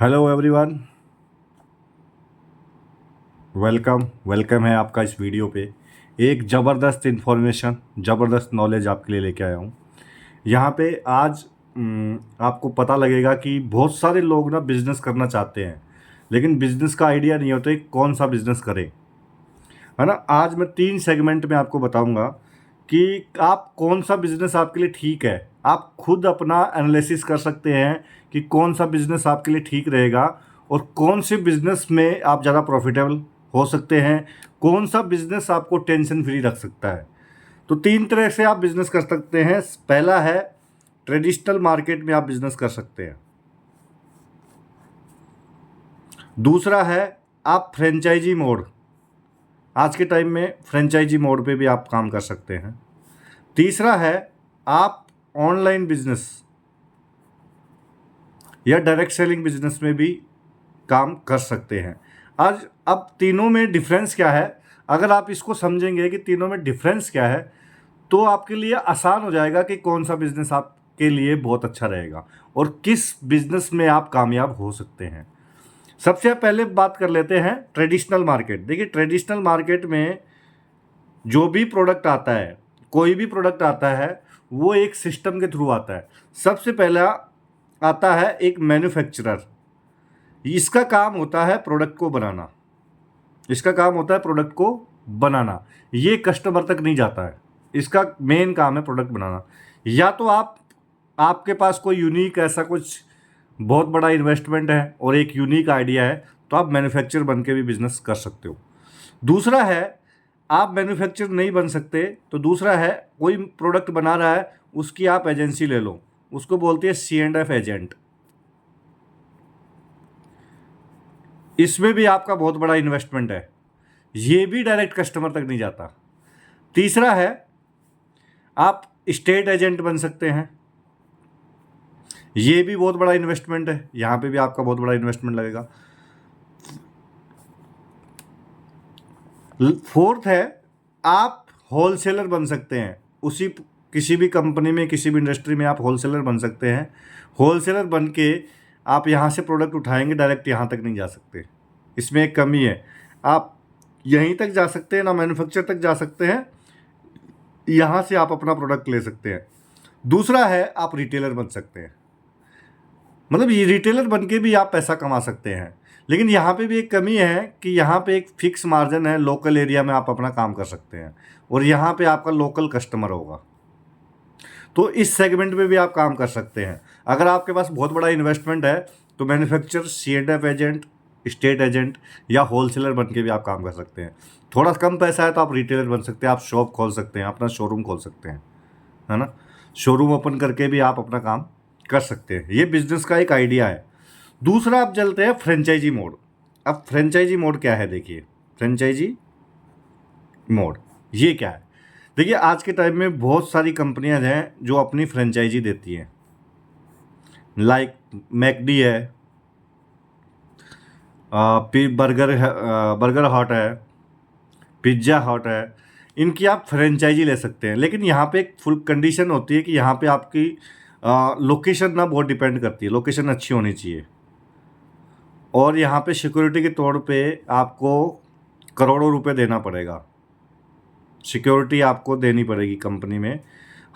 Hello everyone, welcome है आपका इस वीडियो पे। एक ज़बरदस्त इन्फॉर्मेशन, ज़बरदस्त नॉलेज आपके लिए लेके आया हूँ। यहाँ पे आज आपको पता लगेगा कि बहुत सारे लोग ना बिज़नेस करना चाहते हैं, लेकिन बिज़नेस का आइडिया नहीं होता कि कौन सा बिज़नेस करें, है ना। आज मैं 3 सेगमेंट में आपको बताऊँगा कि आप कौन सा बिज़नेस आपके लिए ठीक है। आप खुद अपना एनालिसिस कर सकते हैं कि कौन सा बिज़नेस आपके लिए ठीक रहेगा और कौन से बिज़नेस में आप ज़्यादा प्रॉफिटेबल हो सकते हैं, कौन सा बिज़नेस आपको टेंशन फ्री रख सकता है। तो 3 तरह से आप बिज़नेस कर सकते हैं। पहला है ट्रेडिशनल मार्केट में आप बिज़नेस कर सकते हैं। दूसरा है आप फ्रेंचाइजी मोड, आज के टाइम में फ्रेंचाइजी मोड पे भी आप काम कर सकते हैं। तीसरा है आप ऑनलाइन बिजनेस या डायरेक्ट सेलिंग बिजनेस में भी काम कर सकते हैं। आज अब तीनों में डिफरेंस क्या है, अगर आप इसको समझेंगे कि तीनों में डिफरेंस क्या है, तो आपके लिए आसान हो जाएगा कि कौन सा बिजनेस आपके लिए बहुत अच्छा रहेगा और किस बिजनेस में आप कामयाब हो सकते हैं। सबसे पहले बात कर लेते हैं ट्रेडिशनल मार्केट। देखिए, ट्रेडिशनल मार्केट में जो भी प्रोडक्ट आता है, कोई भी प्रोडक्ट आता है, वो एक सिस्टम के थ्रू आता है। सबसे पहला आता है एक मैन्युफैक्चरर। इसका काम होता है प्रोडक्ट को बनाना, इसका काम होता है प्रोडक्ट को बनाना। ये कस्टमर तक नहीं जाता है, इसका मेन काम है प्रोडक्ट बनाना। या तो आपके पास कोई यूनिक ऐसा कुछ बहुत बड़ा इन्वेस्टमेंट है और एक यूनिक आइडिया है, तो आप मैन्युफैक्चरर बन के भी बिजनेस कर सकते हो। दूसरा है आप मैन्युफैक्चरर नहीं बन सकते, तो दूसरा है कोई प्रोडक्ट बना रहा है, उसकी आप एजेंसी ले लो, उसको बोलते हैं C&F एजेंट। इसमें भी आपका बहुत बड़ा इन्वेस्टमेंट है, ये भी डायरेक्ट कस्टमर तक नहीं जाता। तीसरा है आप स्टेट एजेंट बन सकते हैं, ये भी बहुत बड़ा इन्वेस्टमेंट है, यहाँ पे भी आपका बहुत बड़ा इन्वेस्टमेंट लगेगा। फोर्थ है आप होलसेलर बन सकते हैं, उसी किसी भी कंपनी में, किसी भी इंडस्ट्री में आप होलसेलर बन सकते हैं। होलसेलर बन के आप यहाँ से प्रोडक्ट उठाएंगे, डायरेक्ट यहाँ तक नहीं जा सकते, इसमें एक कमी है। आप यहीं तक जा सकते हैं ना, मैन्युफैक्चर तक जा सकते हैं, यहाँ से आप अपना प्रोडक्ट ले सकते हैं। दूसरा है आप रिटेलर बन सकते हैं, मतलब ये रिटेलर बन के भी आप पैसा कमा सकते हैं, लेकिन यहाँ पे भी एक कमी है कि यहाँ पे एक फिक्स मार्जिन है, लोकल एरिया में आप अपना काम कर सकते हैं और यहाँ पे आपका लोकल कस्टमर होगा। तो इस सेगमेंट में भी आप काम कर सकते हैं। अगर आपके पास बहुत बड़ा इन्वेस्टमेंट है, तो manufacturer, C&F agent, state agent या होलसेलर बन के भी आप काम कर सकते हैं। थोड़ा कम पैसा है तो आप रिटेलर बन सकते हैं, आप शॉप खोल सकते हैं, अपना शोरूम खोल सकते हैं, है ना। शोरूम ओपन करके भी आप अपना काम कर सकते हैं। ये बिजनेस का एक आइडिया है। दूसरा आप चलते हैं फ्रेंचाइजी मोड। अब फ्रेंचाइजी मोड क्या है, देखिए फ्रेंचाइजी मोड ये क्या है। देखिए, आज के टाइम में बहुत सारी कंपनियां हैं जो अपनी फ्रेंचाइजी देती हैं, लाइक मैकडी है, बर्गर हट है, पिज्ज़ा हट है। इनकी आप फ्रेंचाइजी ले सकते हैं, लेकिन यहाँ पे एक फुल कंडीशन होती है कि यहाँ पे आपकी लोकेशन ना बहुत डिपेंड करती है, लोकेशन अच्छी होनी चाहिए। और यहाँ पे सिक्योरिटी के तौर पे आपको करोड़ों रुपए देना पड़ेगा, सिक्योरिटी आपको देनी पड़ेगी कंपनी में।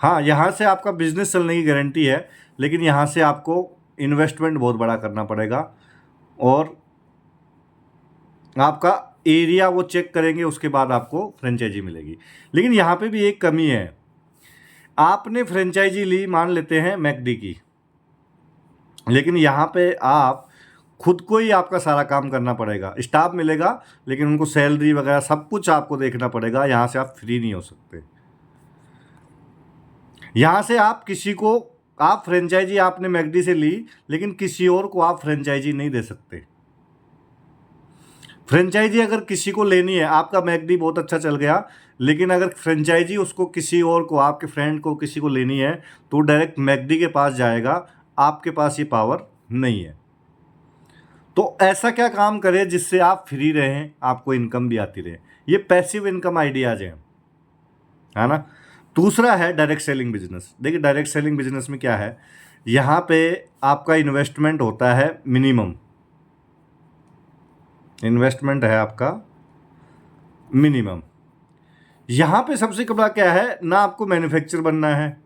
हाँ, यहाँ से आपका बिजनेस चलने की गारंटी है, लेकिन यहाँ से आपको इन्वेस्टमेंट बहुत बड़ा करना पड़ेगा और आपका एरिया वो चेक करेंगे, उसके बाद आपको फ्रेंचाइजी मिलेगी। लेकिन यहाँ पे भी एक कमी है, आपने फ्रेंचाइजी ली, मान लेते हैं मैकडी की, लेकिन यहाँ पे आप खुद को ही आपका सारा काम करना पड़ेगा। स्टाफ मिलेगा, लेकिन उनको सैलरी वगैरह सब कुछ आपको देखना पड़ेगा, यहाँ से आप फ्री नहीं हो सकते। यहाँ से आप किसी को, आप फ्रेंचाइजी आपने मैकडी से ली, लेकिन किसी और को आप फ्रेंचाइजी नहीं दे सकते। फ्रेंचाइजी अगर किसी को लेनी है, आपका मैकडी बहुत अच्छा चल गया, लेकिन अगर फ्रेंचाइजी उसको किसी और को, आपके फ्रेंड को किसी को लेनी है, तो डायरेक्ट मैकडी के पास जाएगा, आपके पास ये पावर नहीं है। तो ऐसा क्या काम करें जिससे आप फ्री रहें, आपको इनकम भी आती रहे। ये पैसिव इनकम आइडियाज हैं, है ना। दूसरा है डायरेक्ट सेलिंग बिजनेस। देखिए, डायरेक्ट सेलिंग बिजनेस में क्या है, यहाँ पे आपका इन्वेस्टमेंट होता है मिनिमम, इन्वेस्टमेंट है आपका मिनिमम। यहाँ पे सबसे बड़ा क्या है, ना आपको मैन्युफैक्चर बनना है,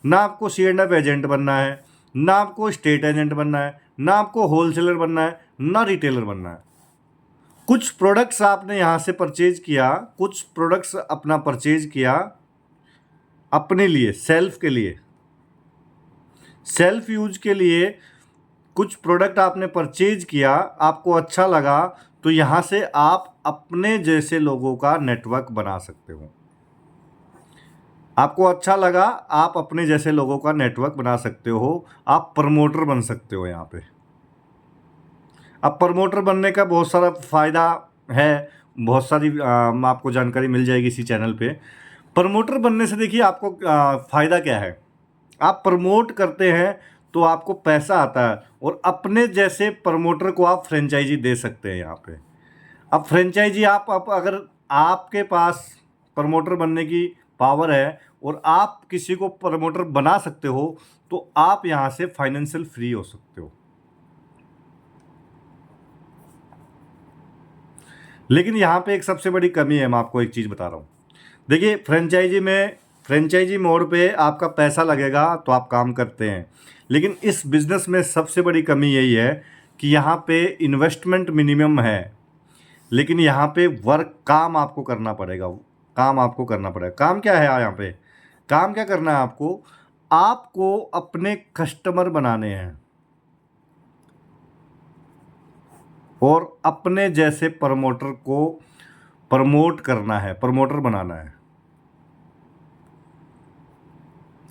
ना आपको C&F एजेंट बनना है, ना आपको स्टेट एजेंट बनना है, ना आपको होलसेलर बनना है, ना रिटेलर बनना है। कुछ प्रोडक्ट्स आपने यहाँ से परचेज किया, कुछ प्रोडक्ट्स अपना परचेज किया अपने लिए, सेल्फ के लिए, सेल्फ यूज के लिए कुछ प्रोडक्ट आपने परचेज किया, आपको अच्छा लगा, तो यहाँ से आप अपने जैसे लोगों का नेटवर्क बना सकते हो। आपको अच्छा लगा, आप अपने जैसे लोगों का नेटवर्क बना सकते हो, आप प्रमोटर बन सकते हो यहाँ पे। अब प्रमोटर बनने का बहुत सारा फ़ायदा है, बहुत सारी आपको जानकारी मिल जाएगी इसी चैनल पे। प्रमोटर बनने से देखिए आपको फ़ायदा क्या है, आप प्रमोट करते हैं तो आपको पैसा आता है, और अपने जैसे प्रमोटर को आप फ्रेंचाइजी दे सकते हैं यहाँ पे। अब फ्रेंचाइजी आप अगर आपके पास प्रमोटर बनने की पावर है और आप किसी को प्रमोटर बना सकते हो, तो आप यहाँ से फाइनेंशियल फ्री हो सकते हो। लेकिन यहाँ पे एक सबसे बड़ी कमी है, मैं आपको एक चीज़ बता रहा हूँ। देखिए फ्रेंचाइजी मोड पे आपका पैसा लगेगा तो आप काम करते हैं, लेकिन इस बिज़नेस में सबसे बड़ी कमी यही है कि यहाँ पे इन्वेस्टमेंट मिनिमम है, लेकिन यहाँ पे काम आपको करना पड़ेगा। काम आपको करना पड़ेगा। काम क्या है यहाँ पे? काम क्या करना है आपको? आपको अपने कस्टमर बनाने हैं और अपने जैसे प्रमोटर को प्रमोट करना है, प्रमोटर बनाना है।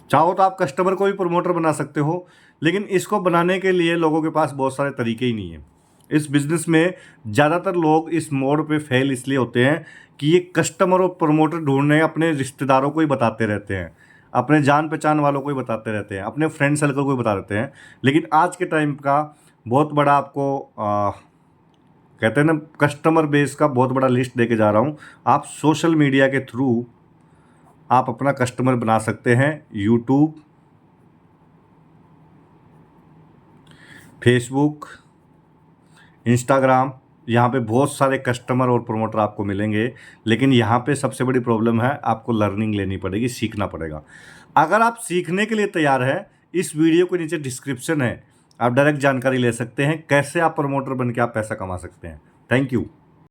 चाहो तो आप कस्टमर को भी प्रमोटर बना सकते हो, लेकिन इसको बनाने के लिए लोगों के पास बहुत सारे तरीके ही नहीं है। इस बिज़नेस में ज़्यादातर लोग इस मोड पे फेल इसलिए होते हैं कि ये कस्टमर और प्रमोटर ढूंढने अपने रिश्तेदारों को ही बताते रहते हैं, अपने जान पहचान वालों को ही बताते रहते हैं, अपने फ्रेंड सर्कल को ही बता देते हैं। लेकिन आज के टाइम का बहुत बड़ा आपको कहते हैं ना, कस्टमर बेस का बहुत बड़ा लिस्ट देके जा रहा हूँ। आप सोशल मीडिया के थ्रू आप अपना कस्टमर बना सकते हैं। यूट्यूब, फेसबुक, इंस्टाग्राम, यहाँ पे बहुत सारे कस्टमर और प्रमोटर आपको मिलेंगे। लेकिन यहाँ पे सबसे बड़ी प्रॉब्लम है, आपको लर्निंग लेनी पड़ेगी, सीखना पड़ेगा। अगर आप सीखने के लिए तैयार हैं, इस वीडियो के नीचे डिस्क्रिप्शन है, आप डायरेक्ट जानकारी ले सकते हैं कैसे आप प्रमोटर बन के आप पैसा कमा सकते हैं। Thank you.